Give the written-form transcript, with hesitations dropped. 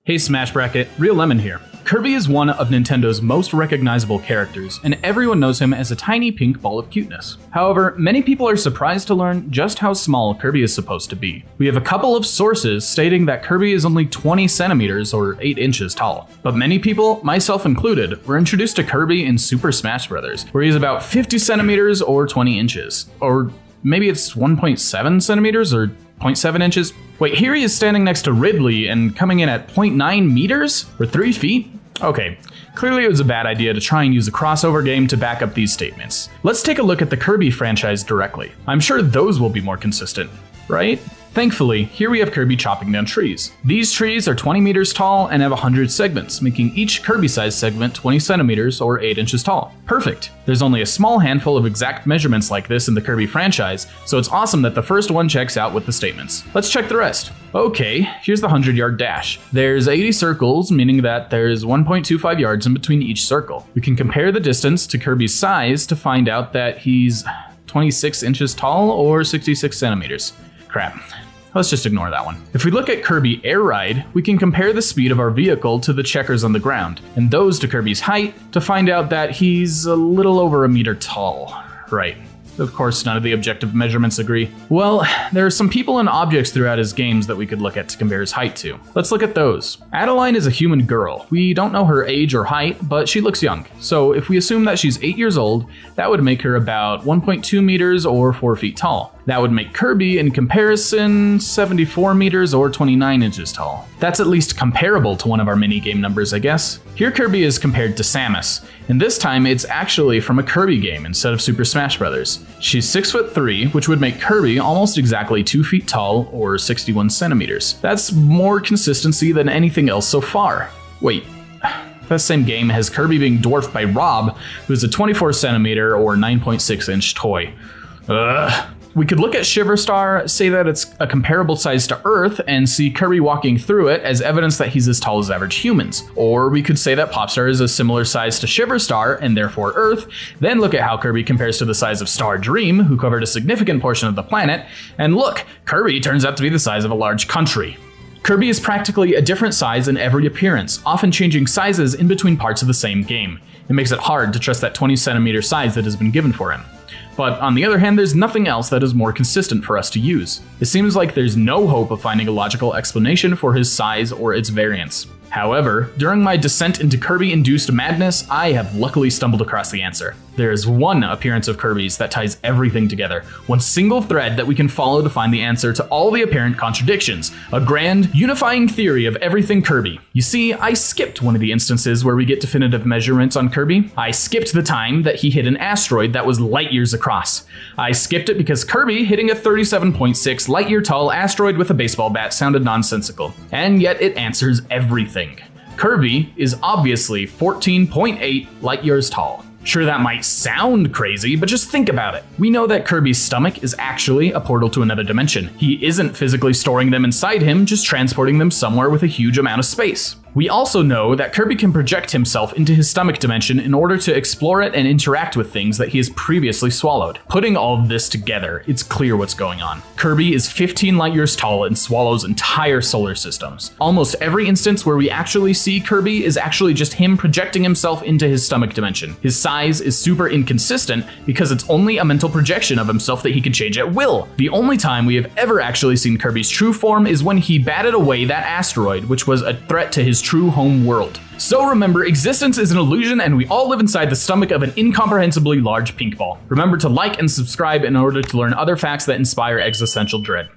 Hey Smash Bracket, Real Lemon here. Kirby is one of Nintendo's most recognizable characters, and everyone knows him as a tiny pink ball of cuteness. However, many people are surprised to learn just how small Kirby is supposed to be. We have a couple of sources stating that Kirby is only 20 centimeters or 8 inches tall. But many people, myself included, were introduced to Kirby in Super Smash Bros., where he's about 50 centimeters or 20 inches. Or maybe it's 1.7 centimeters or 0.7 inches. Wait, here he is standing next to Ridley and coming in at 0.9 meters? Or 3 feet? Okay, clearly it was a bad idea to try and use a crossover game to back up these statements. Let's take a look at the Kirby franchise directly. I'm sure those will be more consistent, right? Thankfully, here we have Kirby chopping down trees. These trees are 20 meters tall and have 100 segments, making each Kirby-sized segment 20 centimeters or 8 inches tall. Perfect! There's only a small handful of exact measurements like this in the Kirby franchise, so it's awesome that the first one checks out with the statements. Let's check the rest. Okay, here's the 100-yard dash. There's 80 circles, meaning that there's 1.25 yards in between each circle. We can compare the distance to Kirby's size to find out that he's 26 inches tall or 66 centimeters. Crap. Let's just ignore that one. If we look at Kirby Air Ride, we can compare the speed of our vehicle to the checkers on the ground, and those to Kirby's height to find out that he's a little over a meter tall. Right. Of course, none of the objective measurements agree. Well, there are some people and objects throughout his games that we could look at to compare his height to. Let's look at those. Adeline is a human girl. We don't know her age or height, but she looks young. So if we assume that she's 8 years old, that would make her about 1.2 meters or 4 feet tall. That would make Kirby, in comparison, 74 meters or 29 inches tall. That's at least comparable to one of our mini-game numbers, I guess. Here Kirby is compared to Samus, and this time it's actually from a Kirby game instead of Super Smash Bros. She's 6'3", which would make Kirby almost exactly 2 feet tall or 61 centimeters. That's more consistency than anything else so far. Wait. That same game has Kirby being dwarfed by Rob, who's a 24 centimeter or 9.6 inch toy. Ugh. We could look at Shiverstar, say that it's a comparable size to Earth, and see Kirby walking through it as evidence that he's as tall as average humans. Or we could say that Popstar is a similar size to Shiverstar, and therefore Earth, then look at how Kirby compares to the size of Star Dream, who covered a significant portion of the planet, and look, Kirby turns out to be the size of a large country. Kirby is practically a different size in every appearance, often changing sizes in between parts of the same game. It makes it hard to trust that 20 centimeter size that has been given for him. But on the other hand, there's nothing else that is more consistent for us to use. It seems like there's no hope of finding a logical explanation for his size or its variance. However, during my descent into Kirby-induced madness, I have luckily stumbled across the answer. There is one appearance of Kirby's that ties everything together, one single thread that we can follow to find the answer to all the apparent contradictions, a grand, unifying theory of everything Kirby. You see, I skipped one of the instances where we get definitive measurements on Kirby. I skipped the time that he hit an asteroid that was light years across. I skipped it because Kirby hitting a 37.6 light-year tall asteroid with a baseball bat sounded nonsensical. And yet it answers everything. Kirby is obviously 14.8 light years tall. Sure, that might sound crazy, but just think about it. We know that Kirby's stomach is actually a portal to another dimension. He isn't physically storing them inside him, just transporting them somewhere with a huge amount of space. We also know that Kirby can project himself into his stomach dimension in order to explore it and interact with things that he has previously swallowed. Putting all of this together, it's clear what's going on. Kirby is 15 light years tall and swallows entire solar systems. Almost every instance where we actually see Kirby is actually just him projecting himself into his stomach dimension. His size is super inconsistent because it's only a mental projection of himself that he can change at will. The only time we have ever actually seen Kirby's true form is when he batted away that asteroid, which was a threat to his true home world. So remember, existence is an illusion and we all live inside the stomach of an incomprehensibly large pink ball. Remember to like and subscribe in order to learn other facts that inspire existential dread.